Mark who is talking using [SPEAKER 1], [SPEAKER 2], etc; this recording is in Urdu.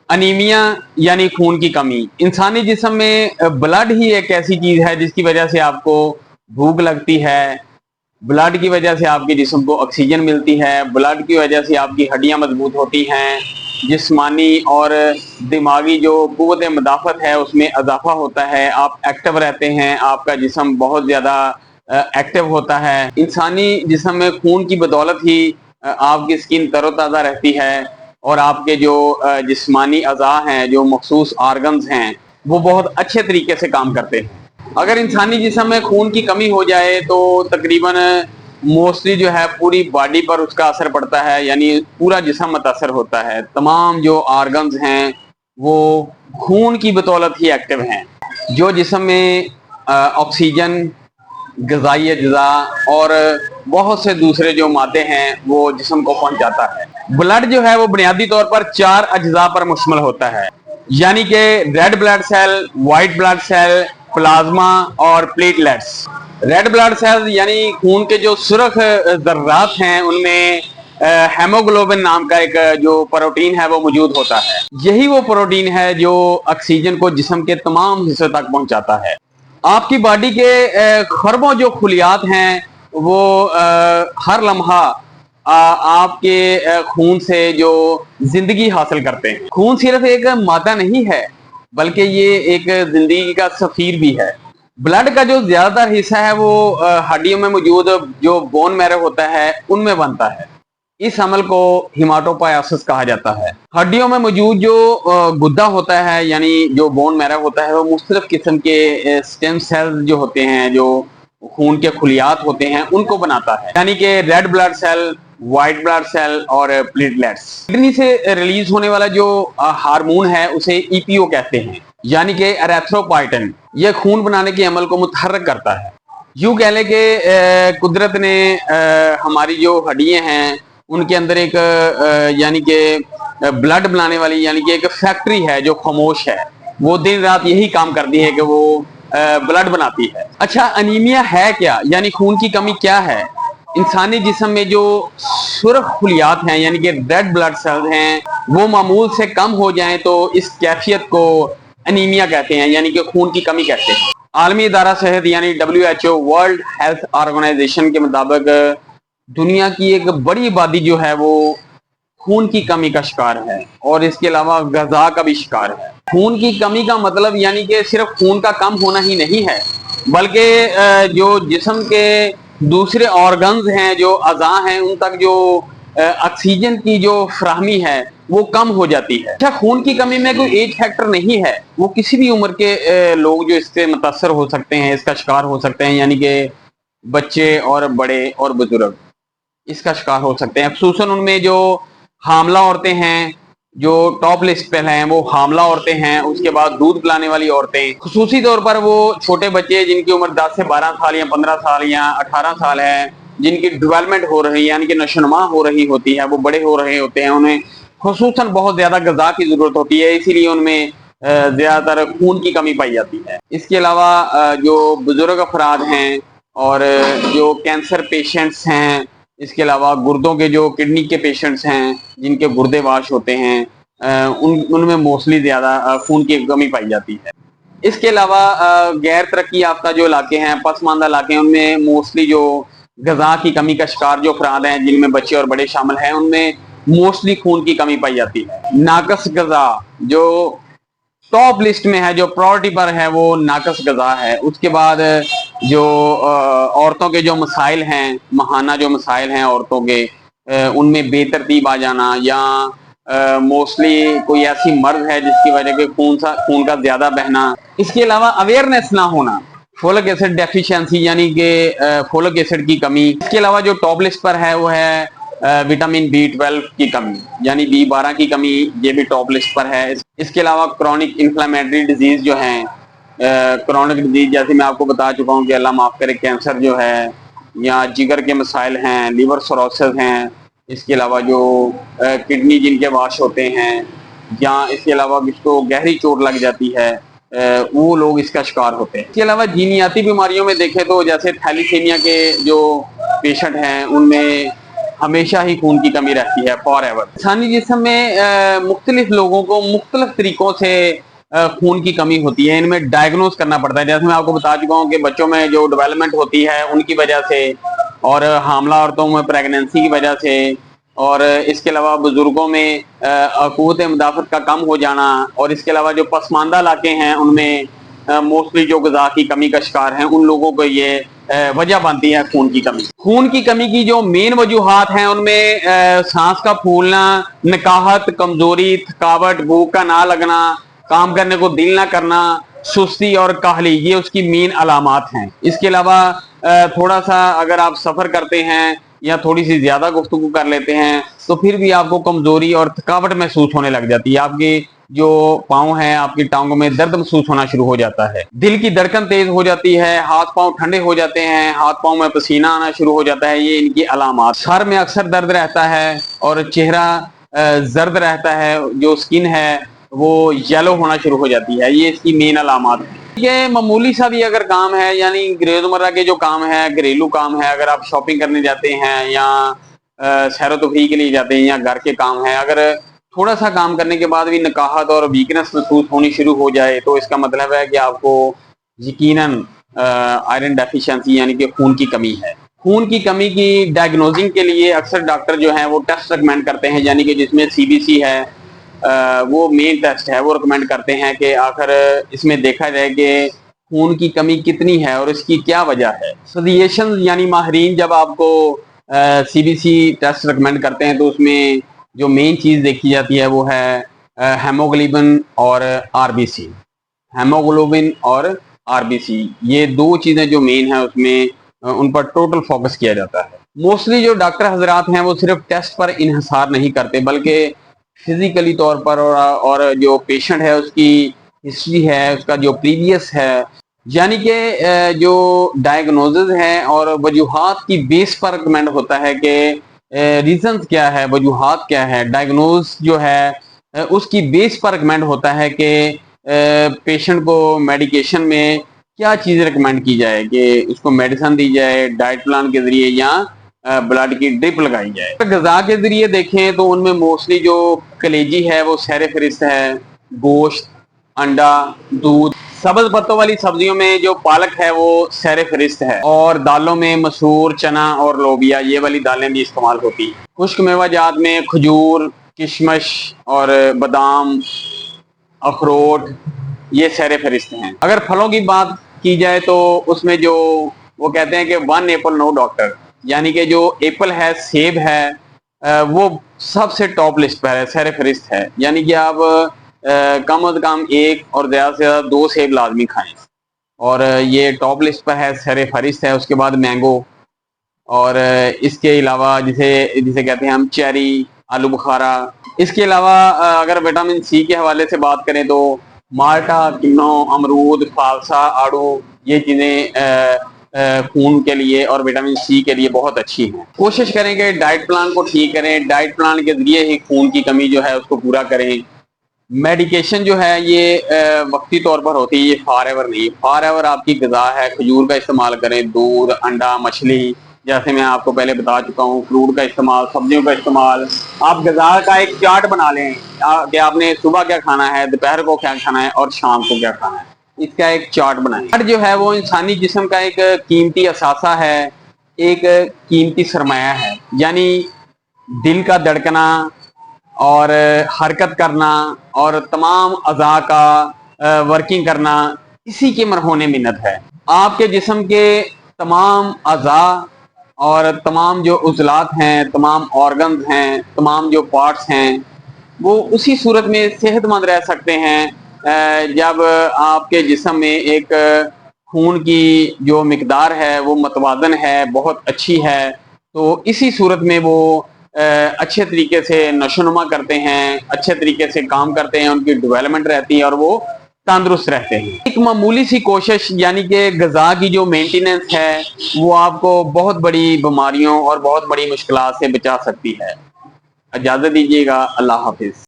[SPEAKER 1] انیمیا یعنی خون کی کمی. انسانی جسم میں بلڈ ہی ایک ایسی چیز ہے جس کی وجہ سے آپ کو بھوک لگتی ہے، بلڈ کی وجہ سے آپ کے جسم کو آکسیجن ملتی ہے، بلڈ کی وجہ سے آپ کی ہڈیاں مضبوط ہوتی ہیں، جسمانی اور دماغی جو قوت مدافعت ہے اس میں اضافہ ہوتا ہے، آپ ایکٹیو رہتے ہیں، آپ کا جسم بہت زیادہ ایکٹیو ہوتا ہے. انسانی جسم میں خون کی بدولت ہی آپ کی اسکن تر و تازہ رہتی ہے اور آپ کے جو جسمانی اعضاء ہیں، جو مخصوص آرگنز ہیں، وہ بہت اچھے طریقے سے کام کرتے ہیں. اگر انسانی جسم میں خون کی کمی ہو جائے تو تقریباً موسٹلی جو ہے پوری باڈی پر اس کا اثر پڑتا ہے، یعنی پورا جسم متاثر ہوتا ہے. تمام جو آرگنز ہیں وہ خون کی بدولت ہی ایکٹیو ہیں، جو جسم میں آکسیجن، غذائی اجزاء اور بہت سے دوسرے جو مادے ہیں وہ جسم کو پہنچاتا ہے. بلڈ جو ہے وہ بنیادی طور پر 4 اجزاء پر مشتمل ہوتا ہے، یعنی کہ red blood cell, white blood cell, plasma اور پلیٹلیٹس. ریڈ بلڈ سیل یعنی خون کے جو سرخ ذرات ہیں ان میں ہیموگلوبن نام کا ایک جو پروٹین ہے وہ موجود ہوتا ہے. یہی وہ پروٹین ہے جو آکسیجن کو جسم کے تمام حصے تک پہنچاتا ہے. آپ کی باڈی کے خربوں جو خلیات ہیں وہ ہر لمحہ آپ کے خون سے جو زندگی حاصل کرتے ہیں. خون صرف ایک مادہ نہیں ہے بلکہ یہ ایک زندگی کا سفیر بھی ہے. بلڈ کا جو زیادہ تر حصہ ہے وہ ہڈیوں میں موجود جو بون میرو ہوتا ہے ان میں بنتا ہے. اس عمل کو ہیماٹوپائسس کہا جاتا ہے. ہڈیوں میں موجود جو گدا ہوتا ہے یعنی جو بون میرو ہوتا ہے وہ مختلف قسم کے سٹیم سیل جو ہوتے ہیں، جو خون کے خلیات ہوتے ہیں، ان کو بناتا ہے، یعنی کہ red blood cell, white blood cell اور پلیٹلیٹس. کڈنی سے ریلیز ہونے والا جو ہارمون ہے اسے ای پی او کہتے ہیں، یعنی کہ ایریتھروپائٹن. یہ خون بنانے کے عمل کو متحرک کرتا ہے. یوں کہہ لیں کہ قدرت نے ہماری جو ہڈیاں ہیں ان کے اندر ایک یعنی کہ بلڈ بنانے والی یعنی کہ ایک فیکٹری ہے جو خاموش ہے، وہ دن رات یہی کام کرتی ہے کہ وہ بلڈ بناتی ہے. اچھا، انیمیا ہے کیا؟ یعنی خون کی کمی کیا ہے؟ انسانی جسم میں جو سرخ خلیات ہیں یعنی کہ ریڈ بلڈ سیل ہیں وہ معمول سے کم ہو جائیں تو اس کیفیت کو انیمیا کہتے ہیں، یعنی کہ خون کی کمی کہتے ہیں. عالمی ادارہ صحت یعنی WHO ورلڈ ہیلتھ آرگنائزیشن کے مطابق دنیا کی ایک بڑی آبادی جو ہے وہ خون کی کمی کا شکار ہے اور اس کے علاوہ غذا کا بھی شکار ہے. خون کی کمی کا مطلب یعنی کہ صرف خون کا کم ہونا ہی نہیں ہے بلکہ جو جسم کے دوسرے آرگنز ہیں، جو اعضاء ہیں، ان تک جو آکسیجن کی جو فراہمی ہے وہ کم ہو جاتی ہے. اچھا، خون کی کمی میں کوئی ایج فیکٹر نہیں ہے، وہ کسی بھی عمر کے لوگ جو اس سے متاثر ہو سکتے ہیں، اس کا شکار ہو سکتے ہیں، یعنی کہ بچے اور بڑے اور بزرگ اس کا شکار ہو سکتے ہیں. خصوصاً ان میں جو حاملہ عورتیں ہیں جو ٹاپ لسٹ پہ ہیں، وہ حاملہ عورتیں ہیں، اس کے بعد دودھ پلانے والی عورتیں، خصوصی طور پر وہ چھوٹے بچے جن کی عمر 10 سے 12 سال یا 15 سال یا 18 سال ہے، جن کی ڈیولپمنٹ ہو رہی ہے یعنی کہ نشوونما ہو رہی ہوتی ہے، وہ بڑے ہو رہے ہوتے ہیں، انہیں خصوصاً بہت زیادہ غذا کی ضرورت ہوتی ہے، اسی لیے ان میں زیادہ تر خون کی کمی پائی جاتی ہے. اس کے علاوہ جو بزرگ افراد ہیں اور جو کینسر پیشنٹس ہیں، اس کے علاوہ گردوں کے جو کڈنی کے پیشنٹس ہیں جن کے گردے واش ہوتے ہیں، ان میں موسٹلی زیادہ خون کی کمی پائی جاتی ہے. اس کے علاوہ غیر ترقی یافتہ جو علاقے ہیں، پسماندہ علاقے ہیں، ان میں موسٹلی جو غذا کی کمی کا شکار جو افراد ہیں جن میں بچے اور بڑے شامل ہیں، ان میں موسٹلی خون کی کمی پائی جاتی ہے. ناقص غذا جو ٹاپ لسٹ میں ہے، جو پرائورٹی پر ہے، وہ ناقص غذا ہے. اس کے بعد جو عورتوں کے جو مسائل ہیں، ماہانہ جو مسائل ہیں عورتوں کے، ان میں بے ترتیب آ جانا یا موسٹلی کوئی ایسی مرض ہے جس کی وجہ سے خون کا زیادہ بہنا. اس کے علاوہ اویئرنیس نہ ہونا، فولک ایسڈ ڈیفیشنسی یعنی کہ فولک ایسڈ کی کمی. اس کے علاوہ جو ٹاپ لسٹ پر ہے وہ ہے وٹامن B12 کی کمی یعنی B12 کی کمی، یہ بھی ٹاپ لسٹ پر ہے. اس کے علاوہ کرونک انفلیمیٹری ڈیزیز جو ہیں، کرونک ڈیزیز جیسے میں آپ کو بتا چکا ہوں کہ اللہ معاف کرے کینسر جو ہے، یا جگر کے مسائل ہیں، لیور سروسز ہیں. اس کے علاوہ جو کڈنی جن کے واش ہوتے ہیں، یا اس کے علاوہ جس کو گہری چوٹ لگ جاتی ہے وہ لوگ اس کا شکار ہوتے ہیں. اس کے علاوہ جینیاتی بیماریوں میں دیکھیں تو جیسے تھیلیسیمیا کے جو پیشنٹ ہیں ان میں ہمیشہ ہی خون کی کمی رہتی ہے فار ایور۔ انسانی جسم میں مختلف لوگوں کو مختلف طریقوں سے خون کی کمی ہوتی ہے، ان میں ڈائگنوز کرنا پڑتا ہے۔ جیسے میں آپ کو بتا چکا ہوں کہ بچوں میں جو ڈیولپمنٹ ہوتی ہے ان کی وجہ سے، اور حاملہ عورتوں میں پریگننسی کی وجہ سے، اور اس کے علاوہ بزرگوں میں قوت مدافعت کا کم ہو جانا، اور اس کے علاوہ جو پسماندہ علاقے ہیں ان میں موسٹلی جو غذا کی کمی کا شکار ہیں ان لوگوں کو یہ وجہ بنتی ہے خون کی کمی۔ خون کی کمی کی جو مین وجوہات ہیں ان میں سانس کا پھولنا، نکاہت، کمزوری، تھکاوٹ، بھوک کا نہ لگنا، کام کرنے کو دل نہ کرنا، سستی اور کاہلی، یہ اس کی مین علامات ہیں۔ اس کے علاوہ تھوڑا سا اگر آپ سفر کرتے ہیں یا تھوڑی سی زیادہ گفتگو کر لیتے ہیں تو پھر بھی آپ کو کمزوری اور تھکاوٹ محسوس ہونے لگ جاتی ہے، آپ کی جو پاؤں ہیں، آپ کی ٹانگوں میں درد محسوس ہونا شروع ہو جاتا ہے، دل کی دھڑکن تیز ہو جاتی ہے، ہاتھ پاؤں ٹھنڈے ہو جاتے ہیں، ہاتھ پاؤں میں پسینہ آنا شروع ہو جاتا ہے، یہ ان کی علامات۔ سر میں اکثر درد رہتا ہے اور چہرہ زرد رہتا ہے، جو سکن ہے وہ یلو ہونا شروع ہو جاتی ہے، یہ اس کی مین علامات ہیں۔ یہ معمولی سا بھی اگر کام ہے، یعنی روزمرہ کے جو کام ہے، گھریلو کام ہے، اگر آپ شاپنگ کرنے جاتے ہیں یا سیر و تفریح کے لیے جاتے ہیں یا گھر کے کام ہیں، اگر تھوڑا سا کام کرنے کے بعد بھی نکاہت اور ویکنس محسوس ہونی شروع ہو جائے تو اس کا مطلب ہے کہ آپ کو یقیناً آئرن ڈیفیشنسی یعنی کہ خون کی کمی ہے۔ خون کی کمی کی ڈائگنوزنگ کے لیے اکثر ڈاکٹر جو ہیں وہ ٹیسٹ ریکمینڈ کرتے ہیں، یعنی کہ جس میں سی بی سی ہے، وہ مین ٹیسٹ ہے، وہ ریکمینڈ کرتے ہیں کہ آخر اس میں دیکھا جائے کہ خون کی کمی کتنی ہے اور اس کی کیا وجہ ہے۔ فزیشین یعنی ماہرین جب آپ کو C B C test recommend کرتے ہیں تو اس میں جو مین چیز دیکھی جاتی ہے وہ ہے ہیموگلوبن اور آر بی سی۔ ہیموگلوبن اور آر بی سی، یہ دو چیزیں جو مین ہیں اس میں ان پر ٹوٹل فوکس کیا جاتا ہے۔ موسٹلی جو ڈاکٹر حضرات ہیں وہ صرف ٹیسٹ پر انحصار نہیں کرتے بلکہ فزیکلی طور پر اور جو پیشنٹ ہے اس کی ہسٹری ہے، اس کا جو پریویس ہے، یعنی کہ جو ڈائگنوزز ہیں اور وجوہات کی بیس پر ریکمینڈ ہوتا ہے کہ ریزنز کیا ہے، وجوہات کیا ہے۔ ڈائگنوز جو ہے اس کی بیس پر ریکمینڈ ہوتا ہے کہ پیشنٹ کو میڈیکیشن میں کیا چیز ریکمینڈ کی جائے، کہ اس کو میڈیسن دی جائے ڈائٹ پلان کے ذریعے یا بلڈ کی ڈرپ لگائی جائے۔ غذا کے ذریعے دیکھیں تو ان میں موسٹلی جو کلیجی ہے وہ سیر فہرست ہے، گوشت، انڈا، دودھ۔ سبز پتوں والی سبزیوں میں جو پالک ہے وہ سیر فہرست ہے، اور دالوں میں مسور، چنا اور لوبیا، یہ والی دالیں بھی استعمال ہوتی ہیں۔ خشک میوہ جات میں کھجور، کشمش اور بادام، اخروٹ، یہ سیر فہرست ہیں۔ اگر پھلوں کی بات کی جائے تو اس میں جو وہ کہتے ہیں کہ ون ایپل نو ڈاکٹر، یعنی کہ جو ایپل ہے، سیب ہے، وہ سب سے ٹاپ لسٹ پر ہے، سیر فہرست ہے، یعنی کہ آپ کم از کم ایک اور زیادہ سے زیادہ 2 سیب لازمی کھائیں، اور یہ ٹاپ لسٹ پر ہے، سیر فہرست ہے۔ اس کے بعد مینگو، اور اس کے علاوہ جسے کہتے ہیں ہم چیری، آلو بخارا۔ اس کے علاوہ اگر وٹامن سی کے حوالے سے بات کریں تو مالٹا، کنو، امرود، فالسا، آڑو، یہ چیزیں خون کے لیے اور وٹامن سی کے لیے بہت اچھی ہیں۔ کوشش کریں کہ ڈائٹ پلان کو ٹھیک کریں، ڈائٹ پلان کے ذریعے ہی خون کی کمی جو ہے اس کو پورا کریں۔ میڈیکیشن جو ہے یہ وقتی طور پر ہوتی ہے، یہ فار ایور نہیں۔ فار ایور آپ کی غذا ہے، کھجور کا استعمال کریں، دودھ، انڈا، مچھلی، جیسے میں آپ کو پہلے بتا چکا ہوں، فروٹ کا استعمال، سبزیوں کا استعمال۔ آپ غذا کا ایک چارٹ بنا لیں کہ آپ نے صبح کیا کھانا ہے، دوپہر کو کیا کھانا ہے اور شام کو کیا کھانا ہے، اس کا ایک چارٹ بنائیں۔ چارٹ جو ہے وہ انسانی جسم کا ایک قیمتی اثاثہ ہے، ایک قیمتی سرمایہ ہے، یعنی دل کا دھڑکنا اور حرکت کرنا اور تمام اعضاء کا ورکنگ کرنا اسی کے مرہون منت ہے۔ آپ کے جسم کے تمام اعضاء اور تمام جو عضلات ہیں، تمام آرگنز ہیں، تمام جو پارٹس ہیں، وہ اسی صورت میں صحت مند رہ سکتے ہیں جب آپ کے جسم میں ایک خون کی جو مقدار ہے وہ متوازن ہے، بہت اچھی ہے، تو اسی صورت میں وہ اچھے طریقے سے نشو و نما کرتے ہیں، اچھے طریقے سے کام کرتے ہیں، ان کی ڈیولپمنٹ رہتی ہے اور وہ تندرست رہتے ہیں۔ ایک معمولی سی کوشش یعنی کہ غذا کی جو مینٹیننس ہے وہ آپ کو بہت بڑی بیماریوں اور بہت بڑی مشکلات سے بچا سکتی ہے۔ اجازت دیجیے گا، اللہ حافظ۔